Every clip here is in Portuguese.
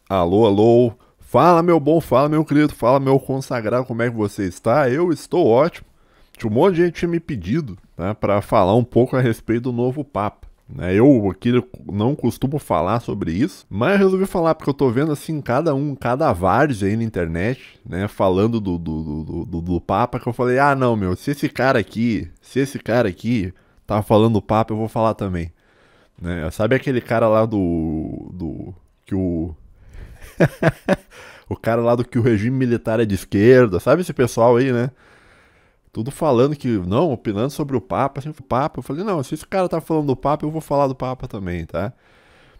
Alô, alô. Fala, meu bom, fala, meu querido, fala, meu consagrado, como é que você está? Eu estou ótimo. Tinha um monte de gente tinha me pedido, né, para falar um pouco a respeito do novo Papa. Né? Eu aqui não costumo falar sobre isso, mas eu resolvi falar porque eu tô vendo assim cada várzea aí na internet, né, falando do Papa, que eu falei, ah não, meu, se esse cara aqui tá falando do Papa, eu vou falar também. Né? Sabe aquele cara lá que o cara lá do que o regime militar é de esquerda, sabe esse pessoal aí, né? Tudo falando que, não, opinando sobre o Papa, assim, o Papa. Eu falei, não, se esse cara tá falando do Papa, eu vou falar do Papa também, tá?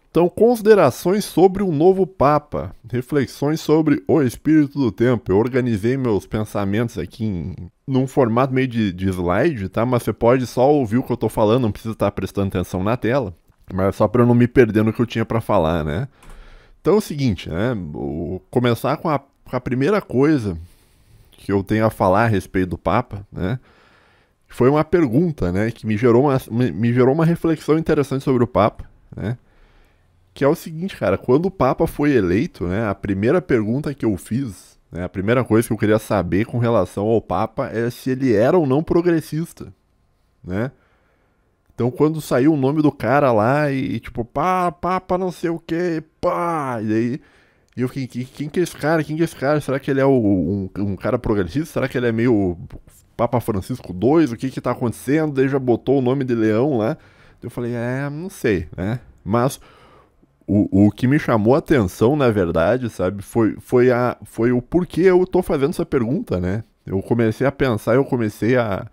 Então, considerações sobre um novo Papa, reflexões sobre o espírito do tempo. Eu organizei meus pensamentos aqui num formato meio de slide, tá? Mas você pode só ouvir o que eu tô falando, não precisa estar prestando atenção na tela. Mas só para eu não me perder no que eu tinha para falar, né? Então é o seguinte, né? Começar com a primeira coisa que eu tenho a falar a respeito do Papa, né? Foi uma pergunta, né? Que me gerou uma reflexão interessante sobre o Papa, né? Que é o seguinte, cara, quando o Papa foi eleito, né? A primeira pergunta que eu fiz, né? A primeira coisa que eu queria saber com relação ao Papa é se ele era ou não progressista, né? Então quando saiu o nome do cara lá e tipo, pá, Papa não sei o que, pá, e aí e eu fiquei, quem que é esse cara? Quem que é esse cara? Será que ele é um cara progressista? Será que ele é meio Papa Francisco II? O que que tá acontecendo? Daí já botou o nome de Leão lá. Eu falei, não sei, né? Mas o que me chamou a atenção, na verdade, sabe, foi o porquê eu tô fazendo essa pergunta, né? Eu comecei a pensar, eu comecei a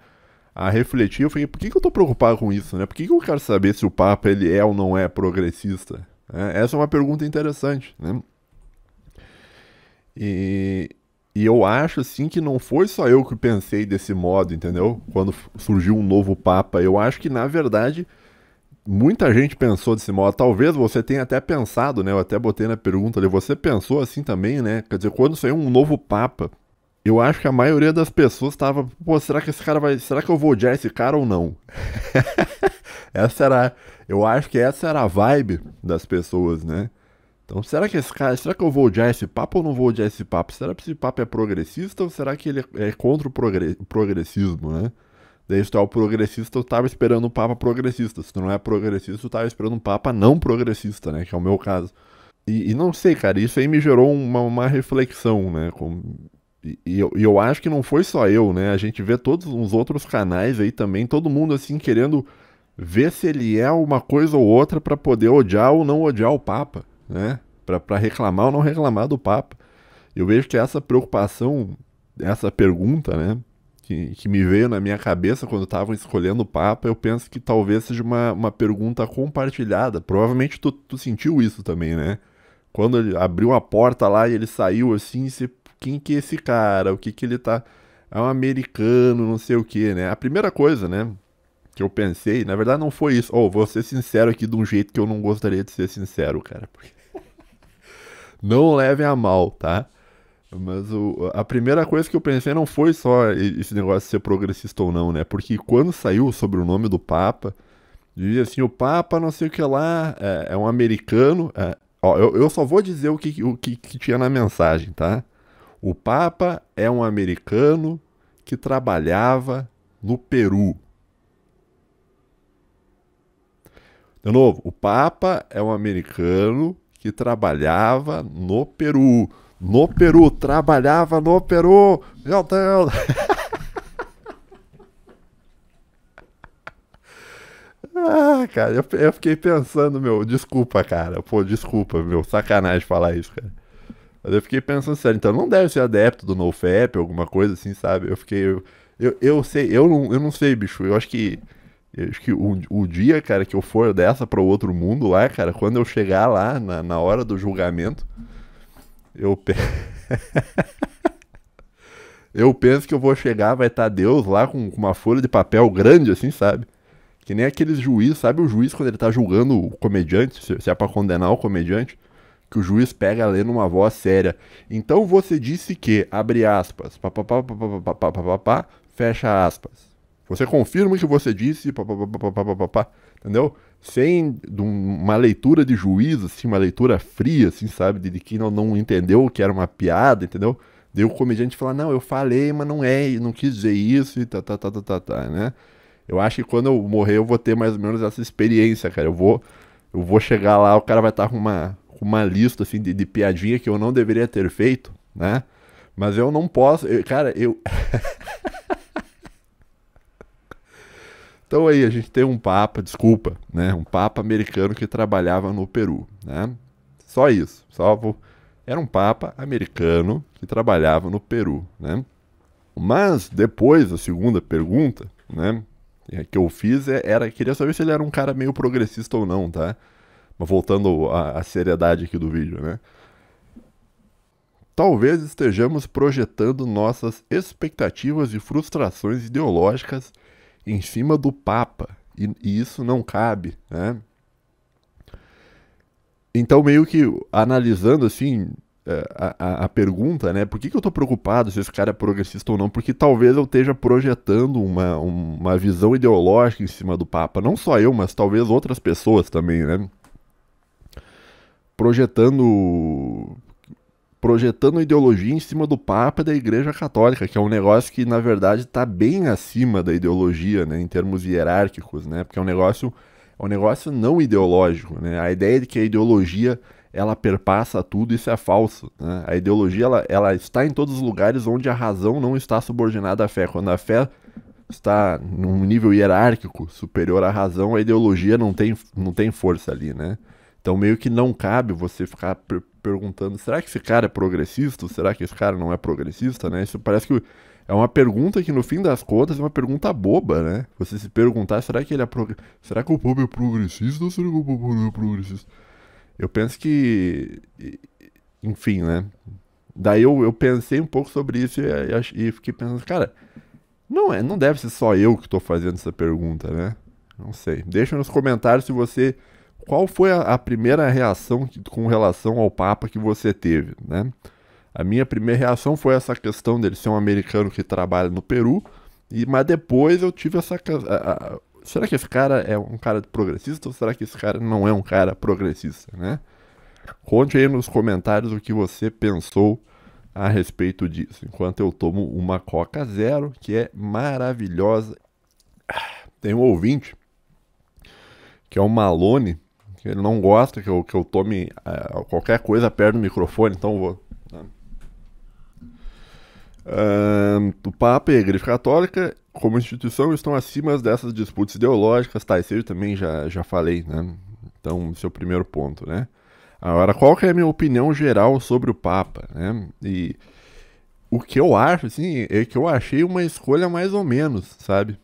refletir, eu falei, por que que eu tô preocupado com isso, né? Por que que eu quero saber se o Papa ele é ou não é progressista? Essa é uma pergunta interessante, né? E, e eu acho assim que não foi só eu que pensei desse modo, entendeu? Quando surgiu um novo Papa, eu acho que na verdade muita gente pensou desse modo. Talvez você tenha até pensado, né? Eu até botei na pergunta ali, você pensou assim também, né? Quer dizer, quando saiu um novo Papa, eu acho que a maioria das pessoas estava, pô, será que esse cara vai, será que eu vou odiar esse cara ou não? Essa era, eu acho que essa era a vibe das pessoas, né? Então, será que esse cara, será que eu vou odiar esse papo ou não vou odiar esse papo? Será que esse papo é progressista ou será que ele é contra o progressismo, né? Daí, se tu é o progressista, eu tava esperando um papa progressista. Se tu não é progressista, eu tava esperando um papa não progressista, né? Que é o meu caso. E não sei, cara, isso aí me gerou uma reflexão, né? E eu acho que não foi só eu, né? A gente vê todos os outros canais aí também, todo mundo assim querendo ver se ele é uma coisa ou outra pra poder odiar ou não odiar o Papa, né? Pra reclamar ou não reclamar do Papa. Eu vejo que essa preocupação, essa pergunta, né? Que me veio na minha cabeça quando estavam escolhendo o Papa, eu penso que talvez seja uma pergunta compartilhada. Provavelmente tu sentiu isso também, né? Quando ele abriu a porta lá e ele saiu assim, você, quem que é esse cara? O que que ele tá... É um americano, não sei o que, né? A primeira coisa, né? Que eu pensei, na verdade não foi isso. Oh, vou ser sincero aqui de um jeito que eu não gostaria de ser sincero, cara. Não levem a mal, tá? Mas a primeira coisa que eu pensei não foi só esse negócio de ser progressista ou não, né? Porque quando saiu sobre o nome do Papa, dizia assim, o Papa não sei o que lá, é um americano. Ó, eu só vou dizer o que tinha na mensagem, tá? O Papa é um americano que trabalhava no Peru. De novo, o Papa é um americano que trabalhava no Peru. No Peru, trabalhava no Peru. Meu Deus. Ah, cara, eu fiquei pensando, meu, desculpa, cara. Pô, desculpa, meu, sacanagem falar isso, cara. Mas eu fiquei pensando sério, então não deve ser adepto do NoFap, alguma coisa assim, sabe? Eu fiquei. Eu sei, eu não sei, bicho. Eu acho que o dia, cara, que eu for dessa para o outro mundo lá, cara, quando eu chegar lá na hora do julgamento, eu, pe- eu penso que eu vou chegar, vai estar Deus lá com uma folha de papel grande, assim, sabe? Que nem aqueles juízes, sabe o juiz quando ele tá julgando o comediante, se é pra condenar o comediante, que o juiz pega lendo uma voz séria. Então você disse que, abre aspas, papapá, papapá, papapá, fecha aspas. Você confirma o que você disse, papapá, papapá, papapá, entendeu? sem uma leitura de juízo, assim, uma leitura fria, assim, sabe? De quem não entendeu que era uma piada, entendeu? Daí o comediante fala, não, eu falei, mas não é, não quis dizer isso e tá, né? Eu acho que quando eu morrer eu vou ter mais ou menos essa experiência, cara. Eu vou chegar lá, o cara vai estar com uma lista, assim, de piadinha que eu não deveria ter feito, né? Mas eu não posso, cara, eu... Então aí, a gente tem um papa, desculpa, né? Um papa americano que trabalhava no Peru, né? Só isso, Era um papa americano que trabalhava no Peru, né? Mas depois, a segunda pergunta, né? Que eu fiz queria saber se ele era um cara meio progressista ou não, tá? Mas voltando à seriedade aqui do vídeo, né? Talvez estejamos projetando nossas expectativas e frustrações ideológicas em cima do Papa, e isso não cabe, né? Então, meio que analisando assim a pergunta, né? Por que eu tô preocupado se esse cara é progressista ou não? Porque talvez eu esteja projetando uma visão ideológica em cima do Papa. Não só eu, mas talvez outras pessoas também, né? Projetando ideologia em cima do Papa e da Igreja Católica, que é um negócio que, na verdade, está bem acima da ideologia, né, em termos hierárquicos, né, porque é um negócio não ideológico, né, a ideia de que a ideologia, ela perpassa tudo, isso é falso, né, a ideologia, ela está em todos os lugares onde a razão não está subordinada à fé, quando a fé está num nível hierárquico superior à razão, a ideologia não tem força ali, né. Então meio que não cabe você ficar perguntando, será que esse cara é progressista? Ou será que esse cara não é progressista, né? Isso parece que é uma pergunta que no fim das contas é uma pergunta boba, né? Você se perguntar, será que será que o povo é progressista ou será que o povo não é progressista? Eu penso que, enfim, né? Daí eu pensei um pouco sobre isso e fiquei pensando, cara, não deve ser só eu que estou fazendo essa pergunta, né? Não sei. Deixa nos comentários se você qual foi a primeira reação com relação ao Papa que você teve, né? A minha primeira reação foi essa questão dele ser um americano que trabalha no Peru, mas depois eu tive será que esse cara é um cara progressista ou será que esse cara não é um cara progressista, né? Conte aí nos comentários o que você pensou a respeito disso, enquanto eu tomo uma Coca Zero, que é maravilhosa. Tem um ouvinte, que é o Malone, ele não gosta que eu tome qualquer coisa perto do microfone, então eu vou. O Papa e a Igreja Católica, como instituição, estão acima dessas disputas ideológicas, tá? Isso eu também já falei, né? Então, esse é o primeiro ponto, né? Agora, qual que é a minha opinião geral sobre o Papa, né? E o que eu acho, assim, é que eu achei uma escolha mais ou menos, sabe?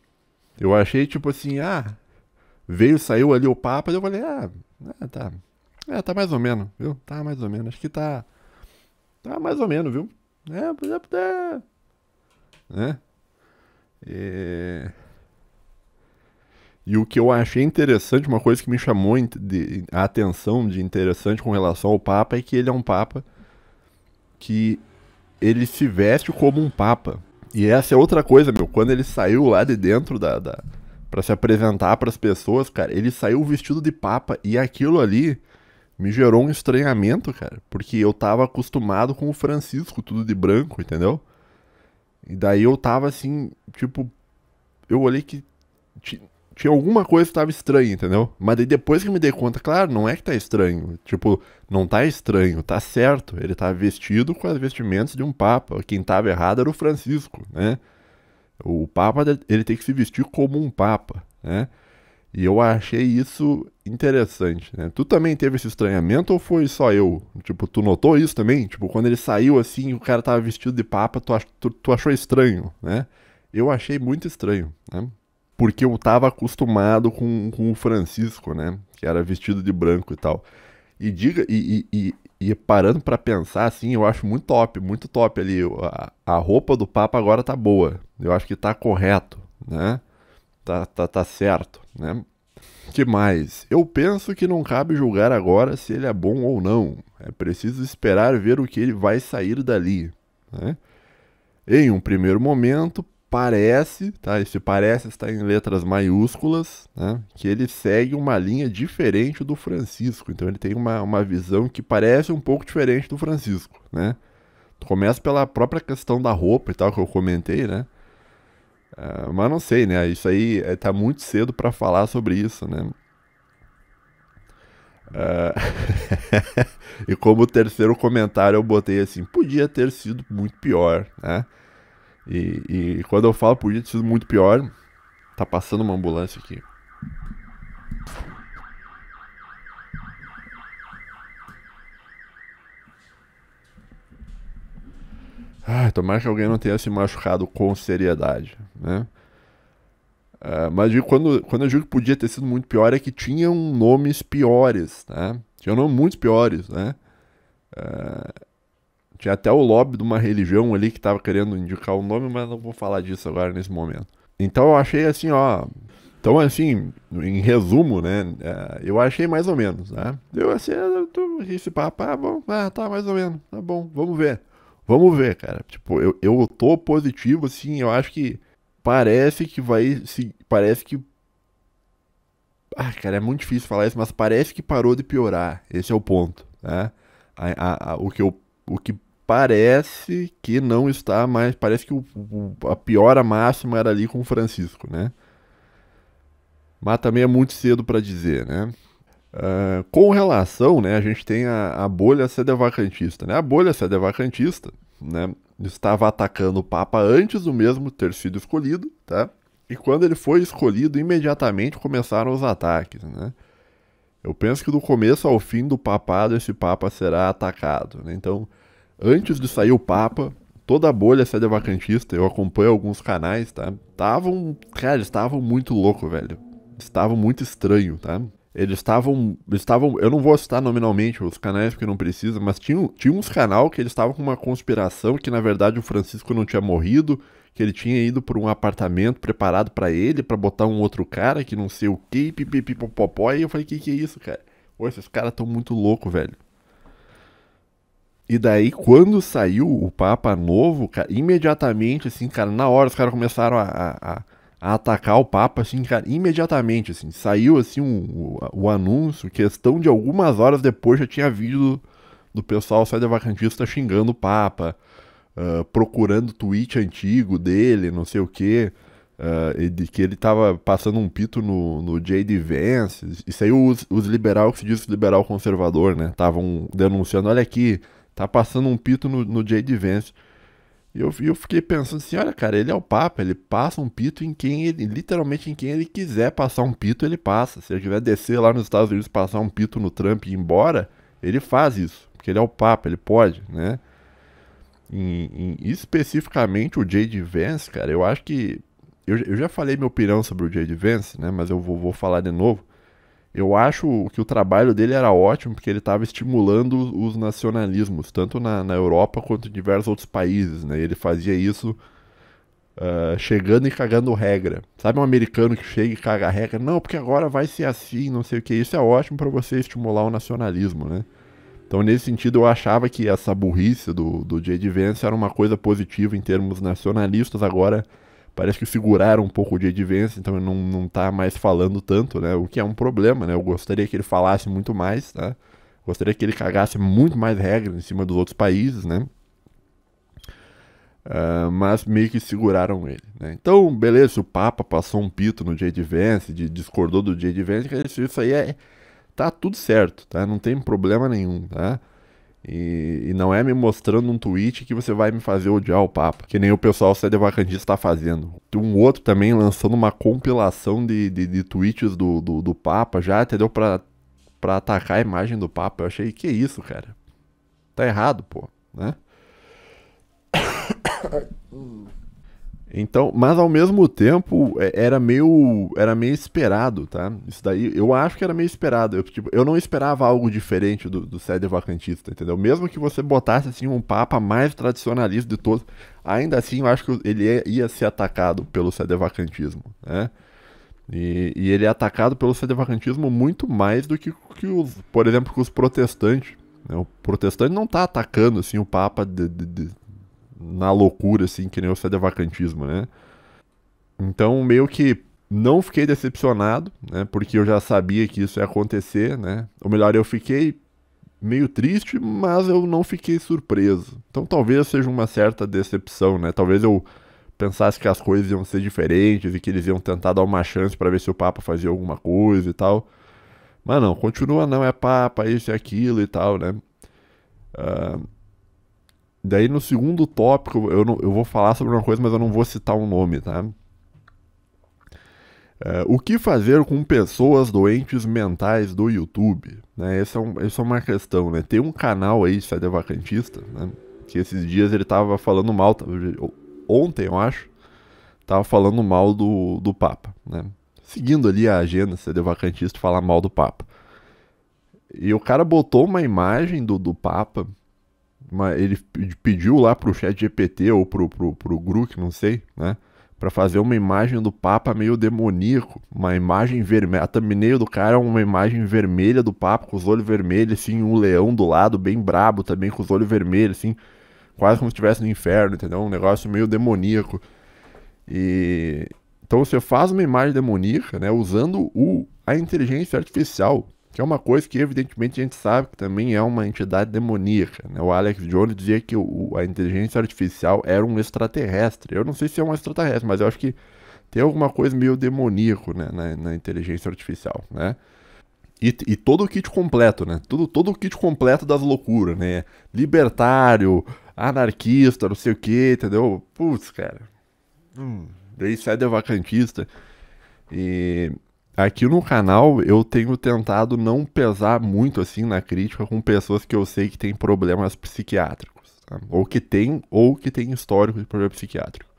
Eu achei, tipo assim, saiu ali o Papa, e eu falei, tá. Tá mais ou menos, viu? Tá mais ou menos. Acho que tá mais ou menos, viu? Né? E o que eu achei interessante, uma coisa que me chamou a atenção de interessante com relação ao Papa é que ele é um Papa que ele se veste como um Papa. E essa é outra coisa, meu. Quando ele saiu lá de dentro pra se apresentar pras pessoas, cara, ele saiu vestido de Papa e aquilo ali me gerou um estranhamento, cara, porque eu tava acostumado com o Francisco, tudo de branco, entendeu? E daí eu tava assim, tipo, eu olhei que tinha alguma coisa que tava estranha, entendeu? Mas daí depois que eu me dei conta, claro, não é que tá estranho, tipo, não tá estranho, tá certo, ele tá vestido com as vestimentas de um Papa, quem tava errado era o Francisco, né? O Papa, ele tem que se vestir como um Papa, né? E eu achei isso interessante, né? Tu também teve esse estranhamento ou foi só eu? Tipo, tu notou isso também? Tipo, quando ele saiu assim, o cara tava vestido de Papa, tu achou estranho, né? Eu achei muito estranho, né? Porque eu tava acostumado com o Francisco, né? Que era vestido de branco e tal. E parando pra pensar, assim, eu acho muito top ali. A roupa do Papa agora tá boa. Eu acho que tá correto, né? Tá certo, né? Que mais? Eu penso que não cabe julgar agora se ele é bom ou não. É preciso esperar ver o que ele vai sair dali, né? Em um primeiro momento, parece, tá? Esse parece está em letras maiúsculas, né? Que ele segue uma linha diferente do Francisco. Então ele tem uma visão que parece um pouco diferente do Francisco, né? Começa pela própria questão da roupa e tal que eu comentei, né? Mas não sei, né? Isso aí tá muito cedo para falar sobre isso, né? E como terceiro comentário eu botei assim, podia ter sido muito pior, né? E quando eu falo podia ter sido muito pior, tá passando uma ambulância aqui. Tomara que alguém não tenha se machucado com seriedade, né? Mas quando eu digo que podia ter sido muito pior é que tinham nomes piores, né? Tinham nomes muito piores, né? Tinha até o lobby de uma religião ali que tava querendo indicar o nome, mas não vou falar disso agora nesse momento. Então eu achei assim, ó. Então, assim, em resumo, né? Eu achei mais ou menos, né? Eu assim, esse papo, bom, tá mais ou menos, tá bom, vamos ver. Vamos ver, cara. Tipo, eu tô positivo, assim, eu acho que parece que vai se. Parece que. Cara, é muito difícil falar isso, mas parece que parou de piorar. Esse é o ponto, né? O que parece que não está mais. Parece que a piora máxima era ali com o Francisco, né? Mas também é muito cedo para dizer, né? Com relação, né, a gente tem a bolha sedevacantista, né? A bolha sedevacantista, né, estava atacando o Papa antes do mesmo ter sido escolhido, tá? E quando ele foi escolhido, imediatamente começaram os ataques, né? Eu penso que do começo ao fim do papado, esse Papa será atacado, né? Então, antes de sair o Papa, toda a bolha sedevacantista, eu acompanho alguns canais, tá? Cara, eles estavam muito louco, velho. Estavam muito estranho, tá? Eles estavam, eu não vou citar nominalmente os canais porque não precisa, mas tinha uns canal que eles estavam com uma conspiração que na verdade o Francisco não tinha morrido, que ele tinha ido para um apartamento preparado para ele, para botar um outro cara que não sei o que, pipipipopopó, e eu falei, que é isso, cara? Pô, esses caras tão muito louco, velho. E daí, quando saiu o Papa novo, cara, imediatamente, assim, cara, na hora os caras começaram a atacar o Papa, assim, cara, imediatamente, assim, saiu, assim, o anúncio, questão de algumas horas depois já tinha vídeo do pessoal sedevacantista xingando o Papa, procurando tweet antigo dele, não sei o quê, de que ele tava passando um pito no J.D. Vance, isso aí os liberal, que se diz liberal conservador, né, estavam denunciando, olha aqui, tá passando um pito no J.D. Vance. E eu fiquei pensando assim, olha, cara, ele é o Papa, ele passa um pito em quem ele, literalmente em quem ele quiser passar um pito, ele passa. Se ele quiser descer lá nos Estados Unidos, passar um pito no Trump e ir embora, ele faz isso, porque ele é o Papa, ele pode, né? Especificamente o J.D. Vance, cara, eu acho que, eu já falei minha opinião sobre o J.D. Vance, né, mas eu vou falar de novo. Eu acho que o trabalho dele era ótimo porque ele estava estimulando os nacionalismos, tanto na Europa quanto em diversos outros países, né? Ele fazia isso chegando e cagando regra. Sabe um americano que chega e caga a regra? Não, porque agora vai ser assim, não sei o que. Isso é ótimo para você estimular o nacionalismo, né? Então, nesse sentido, eu achava que essa burrice do J.D. Vance era uma coisa positiva em termos nacionalistas. Agora, parece que seguraram um pouco o J.D. Vance, então ele não tá mais falando tanto, né? O que é um problema, né? Eu gostaria que ele falasse muito mais, tá? Gostaria que ele cagasse muito mais regras em cima dos outros países, né? Mas meio que seguraram ele, né? Então, beleza, o Papa passou um pito no J.D. Vance, discordou do J.D. Vance, isso aí tá tudo certo, tá? Não tem problema nenhum, tá? E não é me mostrando um tweet que você vai me fazer odiar o Papa, que nem o pessoal sedevacantista está fazendo. Tem um outro também lançando uma compilação de tweets do Papa já, entendeu? Pra atacar a imagem do Papa. Eu achei, que isso, cara? Tá errado, pô, né? Então, mas ao mesmo tempo era meio esperado, tá? Isso daí eu acho que era meio esperado. Eu não esperava algo diferente do sedevacantista, entendeu? Mesmo que você botasse assim um papa mais tradicionalista de todos, ainda assim eu acho que ele ia ser atacado pelo sedevacantismo, né? E ele é atacado pelo sedevacantismo muito mais do que por exemplo, que os protestantes, né? O protestante não tá atacando assim o papa na loucura, assim, que nem o sedevacantismo, né? Então, meio que não fiquei decepcionado, né? Porque eu já sabia que isso ia acontecer, né? Ou melhor, eu fiquei meio triste, mas eu não fiquei surpreso. Então, talvez seja uma certa decepção, né? Talvez eu pensasse que as coisas iam ser diferentes e que eles iam tentar dar uma chance para ver se o Papa fazia alguma coisa e tal. Mas não, continua, não é Papa, isso e aquilo e tal, né? Daí no segundo tópico eu vou falar sobre uma coisa, mas eu não vou citar um nome, tá? O que fazer com pessoas doentes mentais do YouTube? Né? Essa é uma questão, né? Tem um canal aí, Sedevacantista, né? Que esses dias ele tava falando mal, ontem eu acho, tava falando mal do Papa, né? Seguindo ali a agenda Sedevacantista falar mal do Papa. E o cara botou uma imagem do Papa, ele pediu lá pro chat GPT ou pro Grok, não sei, né? Pra fazer uma imagem do Papa meio demoníaco, uma imagem vermelha. A thumbnail do cara é uma imagem vermelha do Papa com os olhos vermelhos, assim, um leão do lado, bem brabo também, com os olhos vermelhos, assim, quase como se estivesse no inferno, entendeu? Um negócio meio demoníaco. E então você faz uma imagem demoníaca, né, usando a inteligência artificial, que é uma coisa que evidentemente a gente sabe que também é uma entidade demoníaca, né? O Alex Jones dizia que a inteligência artificial era um extraterrestre. Eu não sei se é um extraterrestre, mas eu acho que tem alguma coisa meio demoníaco, né, na inteligência artificial, né? E todo o kit completo, né? Todo o kit completo das loucuras, né? Libertário, anarquista, não sei o que, entendeu? Putz, cara. Daí sai da vacantista. E aqui no canal eu tenho tentado não pesar muito assim na crítica com pessoas que eu sei que têm problemas psiquiátricos. Tá? Ou que tem histórico de problema psiquiátrico.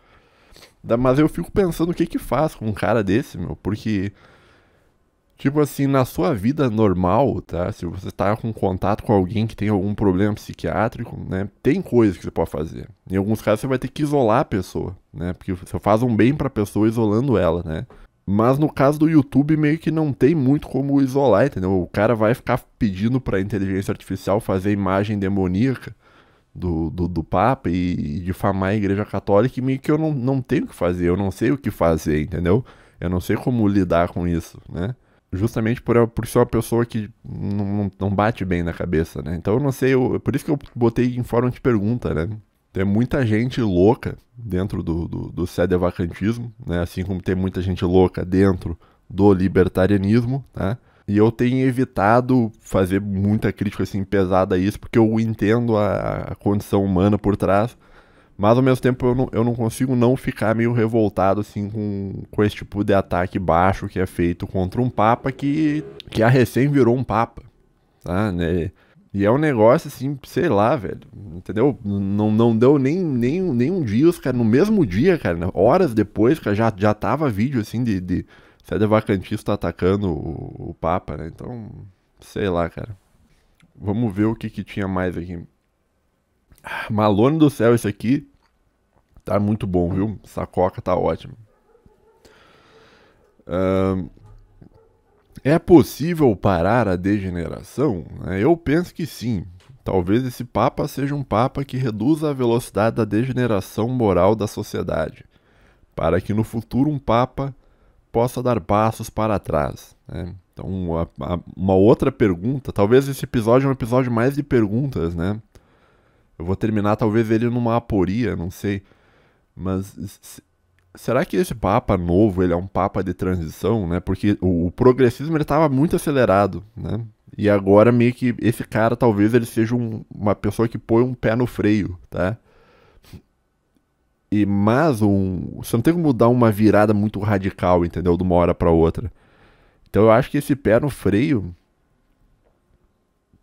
Mas eu fico pensando o que que faz com um cara desse, meu, porque tipo assim, na sua vida normal, tá? Se você tá com contato com alguém que tem algum problema psiquiátrico, né? Tem coisas que você pode fazer. Em alguns casos você vai ter que isolar a pessoa, né? Porque você faz um bem pra pessoa isolando ela, né? Mas no caso do YouTube meio que não tem muito como isolar, entendeu? O cara vai ficar pedindo pra inteligência artificial fazer imagem demoníaca do Papa e difamar a Igreja Católica e meio que eu não tenho o que fazer, eu não sei o que fazer, entendeu? Eu não sei como lidar com isso, né? Justamente por ser uma pessoa que não bate bem na cabeça, né? Então eu não sei, por isso que eu botei em fórum de pergunta, né? Tem muita gente louca dentro do sedevacantismo, né? Assim como tem muita gente louca dentro do libertarianismo, tá? E eu tenho evitado fazer muita crítica assim pesada a isso, porque eu entendo a condição humana por trás, mas ao mesmo tempo eu não consigo não ficar meio revoltado assim com esse tipo de ataque baixo que é feito contra um papa que a recém virou um papa, tá, né? E é um negócio assim, sei lá, velho, entendeu? Não deu nem um dia, os caras, no mesmo dia, cara, né? Horas depois, cara, já tava vídeo assim de sedevacantista atacando o papa, né? Então, sei lá, cara. Vamos ver o que tinha mais aqui. Malone do céu, esse aqui tá muito bom, viu? Essa coca tá ótima. É possível parar a degeneração? Eu penso que sim. Talvez esse Papa seja um Papa que reduza a velocidade da degeneração moral da sociedade, para que no futuro um Papa possa dar passos para trás, né? Então, uma outra pergunta, talvez esse episódio é um episódio mais de perguntas, né? Eu vou terminar talvez ele numa aporia, não sei. Mas será que esse Papa novo, ele é um Papa de transição, né? Porque o progressismo ele estava muito acelerado, né? E agora meio que esse cara talvez ele seja uma pessoa que põe um pé no freio, tá? Mas você não tem como dar uma virada muito radical, entendeu? De uma hora para outra. Então eu acho que esse pé no freio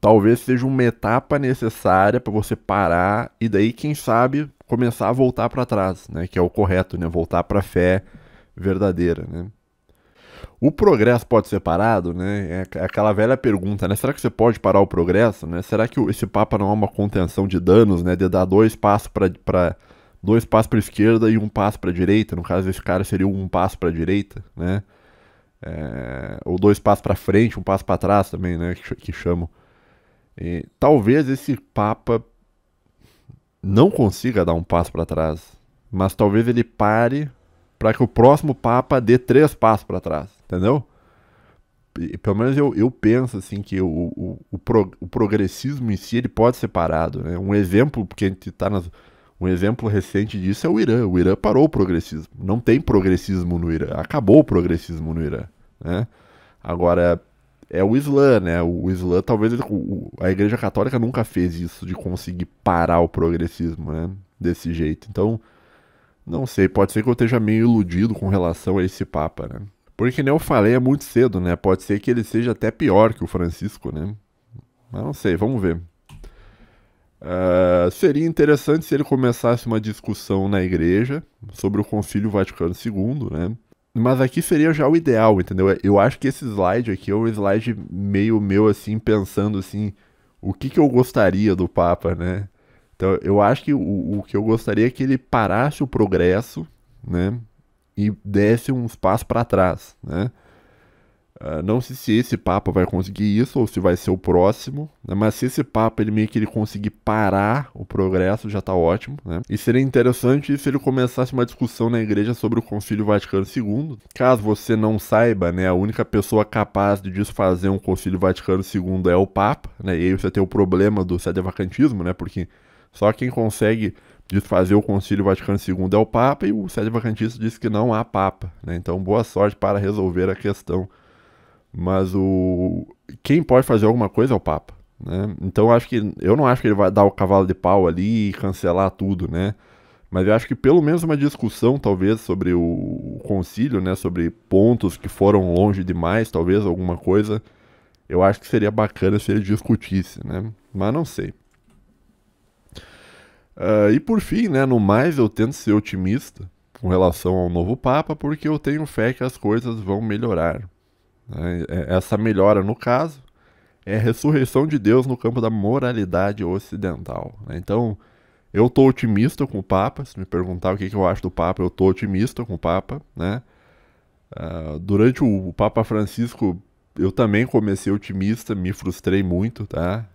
talvez seja uma etapa necessária para você parar e daí, quem sabe, começar a voltar para trás, né? Que é o correto, né? Voltar para a fé verdadeira, né? O progresso pode ser parado, né? É aquela velha pergunta, né? Será que você pode parar o progresso, né? Será que esse Papa não é uma contenção de danos, né? De dar dois passos para dois passos para esquerda e um passo para direita. No caso, esse cara seria um passo para direita, né? Ou dois passos para frente, um passo para trás também, né? Que chamam. E talvez esse Papa não consiga dar um passo para trás, mas talvez ele pare para que o próximo Papa dê 3 passos para trás, entendeu? E, pelo menos eu penso assim que o progressismo em si ele pode ser parado, né? Um exemplo, porque a gente tá um exemplo recente disso é o Irã. O Irã parou o progressismo. Não tem progressismo no Irã. Acabou o progressismo no Irã, né? Agora, é o Islã, né? O Islã, talvez a Igreja Católica nunca fez isso de conseguir parar o progressismo, né? Desse jeito. Então, não sei, pode ser que eu esteja meio iludido com relação a esse Papa, né? Porque, nem eu falei, é muito cedo, né? Pode ser que ele seja até pior que o Francisco, né? Mas não sei, vamos ver. Seria interessante se ele começasse uma discussão na igreja sobre o Concílio Vaticano II, né? Mas aqui seria já o ideal, entendeu? Eu acho que esse slide aqui é um slide meio meu, assim, pensando assim, o que eu gostaria do Papa, né? Então, eu acho que o que eu gostaria é que ele parasse o progresso, né? E desse uns passos para trás, né? Não sei se esse Papa vai conseguir isso ou se vai ser o próximo, né? Mas se esse Papa ele meio que ele conseguir parar o progresso já tá ótimo, né? E seria interessante se ele começasse uma discussão na igreja sobre o Concílio Vaticano II. Caso você não saiba, né, a única pessoa capaz de desfazer um Concílio Vaticano II é o Papa, né? E aí você tem o problema do sedevacantismo, né? Porque só quem consegue desfazer o Concílio Vaticano II é o Papa e o sedevacantista diz que não há Papa, né? Então boa sorte para resolver a questão. Mas quem pode fazer alguma coisa é o Papa, né? Então eu não acho que ele vai dar o cavalo de pau ali e cancelar tudo, né? Mas eu acho que pelo menos uma discussão, talvez, sobre o concílio, né? Sobre pontos que foram longe demais, talvez, alguma coisa. Eu acho que seria bacana se ele discutisse, né? Mas não sei. E por fim, né? No mais, eu tento ser otimista com relação ao novo Papa, porque eu tenho fé que as coisas vão melhorar. Essa melhora, no caso, é a ressurreição de Deus no campo da moralidade ocidental, né? Então, eu tô otimista com o Papa. Se me perguntar o que eu acho do Papa, eu tô otimista com o Papa, né? Durante o Papa Francisco, eu também comecei otimista, me frustrei muito, tá?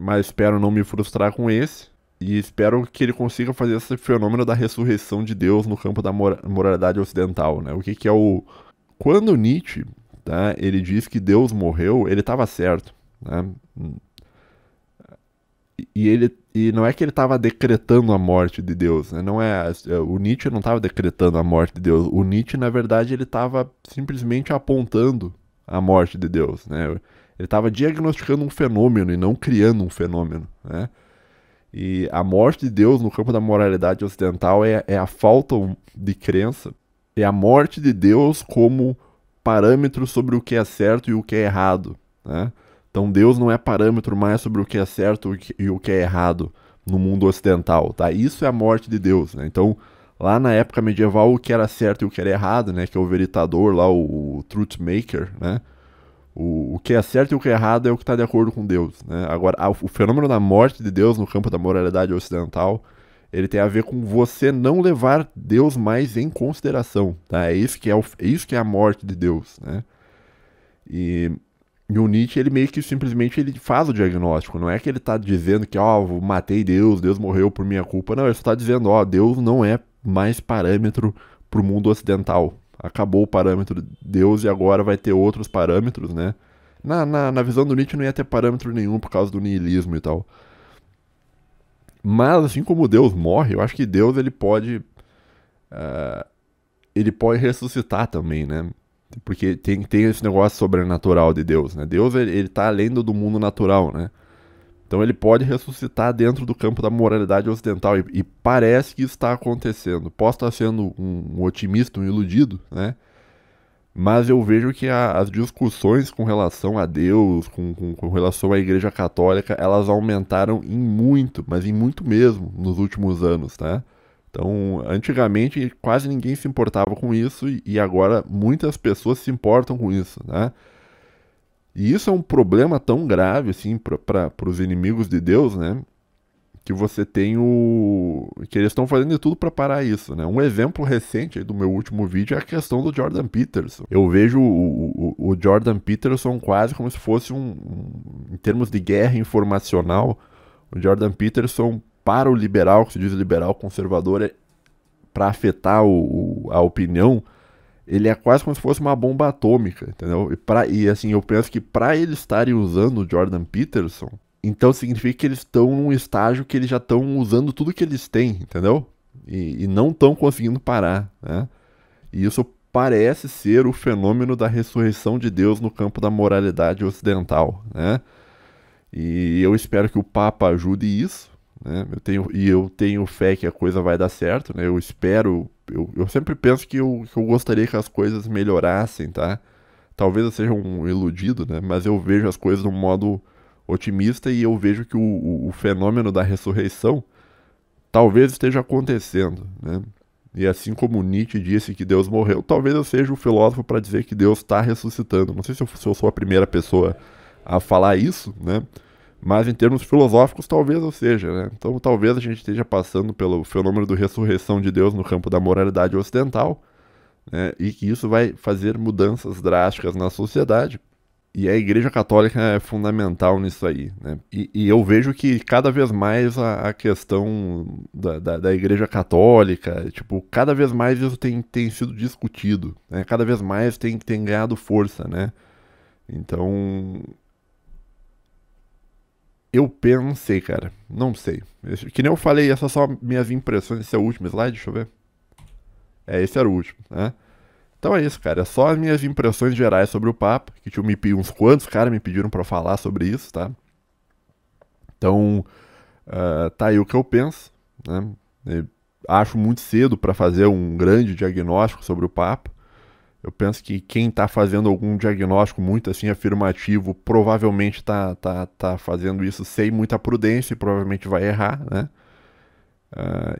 Mas espero não me frustrar com esse. E espero que ele consiga fazer esse fenômeno da ressurreição de Deus no campo da moralidade ocidental, né? O que é o... Quando Nietzsche, tá, ele diz que Deus morreu, ele estava certo, né? E não é que ele estava decretando a morte de Deus, né? Não é, o Nietzsche não estava decretando a morte de Deus. O Nietzsche, na verdade, ele estava simplesmente apontando a morte de Deus, né? Ele estava diagnosticando um fenômeno e não criando um fenômeno, né? E a morte de Deus no campo da moralidade ocidental é a falta de crença, é a morte de Deus como parâmetro sobre o que é certo e o que é errado, né? Então Deus não é parâmetro mais sobre o que é certo e o que é errado no mundo ocidental, tá? Isso é a morte de Deus, né? Então, lá na época medieval, o que era certo e o que era errado, né? Que é o veritador lá, o truth maker, né? O que é certo e o que é errado é o que está de acordo com Deus, né? Agora, o fenômeno da morte de Deus no campo da moralidade ocidental, ele tem a ver com você não levar Deus mais em consideração, tá? É isso que é a morte de Deus, né? E o Nietzsche, ele meio que simplesmente ele faz o diagnóstico. Não é que ele está dizendo que, matei Deus, Deus morreu por minha culpa. Não, ele está dizendo, Deus não é mais parâmetro para o mundo ocidental. Acabou o parâmetro de Deus e agora vai ter outros parâmetros, né? Na visão do Nietzsche não ia ter parâmetro nenhum por causa do niilismo e tal. Mas assim como Deus morre, eu acho que Deus ele pode ressuscitar também, né? Porque tem esse negócio sobrenatural de Deus, né? Deus ele tá além do mundo natural, né? Então ele pode ressuscitar dentro do campo da moralidade ocidental. E parece que isso está acontecendo. Posso estar sendo um otimista, um iludido, né? Mas eu vejo que as discussões com relação a Deus, com relação à Igreja Católica, elas aumentaram em muito, mas em muito mesmo, nos últimos anos, tá? Então, antigamente quase ninguém se importava com isso e agora muitas pessoas se importam com isso, né? E isso é um problema tão grave, assim, para os inimigos de Deus, né? Que você tem que eles estão fazendo de tudo para parar isso, né? Um exemplo recente aí do meu último vídeo é a questão do Jordan Peterson. Eu vejo o Jordan Peterson quase como se fosse em termos de guerra informacional, o Jordan Peterson, para o liberal, que se diz liberal conservador, para afetar a opinião, ele é quase como se fosse uma bomba atômica, entendeu? E assim, eu penso que para eles estarem usando o Jordan Peterson, então significa que eles estão num estágio que eles já estão usando tudo que eles têm, entendeu? E não estão conseguindo parar, né? E isso parece ser o fenômeno da ressurreição de Deus no campo da moralidade ocidental, né? E eu espero que o Papa ajude isso, né? Eu tenho fé que a coisa vai dar certo, né? Eu espero, eu sempre penso que eu gostaria que as coisas melhorassem, tá? Talvez eu seja um iludido, né? Mas eu vejo as coisas de um modo otimista e eu vejo que o fenômeno da ressurreição talvez esteja acontecendo, né? E assim como Nietzsche disse que Deus morreu, talvez eu seja o filósofo para dizer que Deus está ressuscitando. Não sei se eu sou a primeira pessoa a falar isso, né? Mas em termos filosóficos, talvez eu seja, né? Então talvez a gente esteja passando pelo fenômeno da ressurreição de Deus no campo da moralidade ocidental, né? E que isso vai fazer mudanças drásticas na sociedade. E a Igreja Católica é fundamental nisso aí, né? E eu vejo que cada vez mais a questão da Igreja Católica, tipo, cada vez mais isso tem sido discutido, né? Cada vez mais tem ganhado força, né? Então, eu pensei, cara, não sei. Que nem eu falei, essas são minhas impressões. Esse é o último slide, deixa eu ver. Esse era o último, né? Então é isso, cara. É só as minhas impressões gerais sobre o Papa. Que tinha uns quantos caras me pediram pra falar sobre isso, tá? Então, tá aí o que eu penso, né? Acho muito cedo pra fazer um grande diagnóstico sobre o Papa. Eu penso que quem tá fazendo algum diagnóstico muito assim afirmativo provavelmente tá fazendo isso sem muita prudência e provavelmente vai errar, né?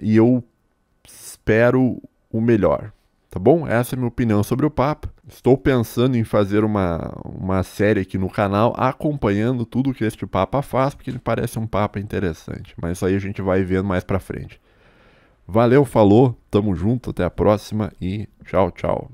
E eu espero o melhor. Tá bom? Essa é a minha opinião sobre o Papa. Estou pensando em fazer uma série aqui no canal acompanhando tudo que este Papa faz, porque ele parece um Papa interessante. Mas isso aí a gente vai vendo mais pra frente. Valeu, falou, tamo junto, até a próxima e tchau, tchau.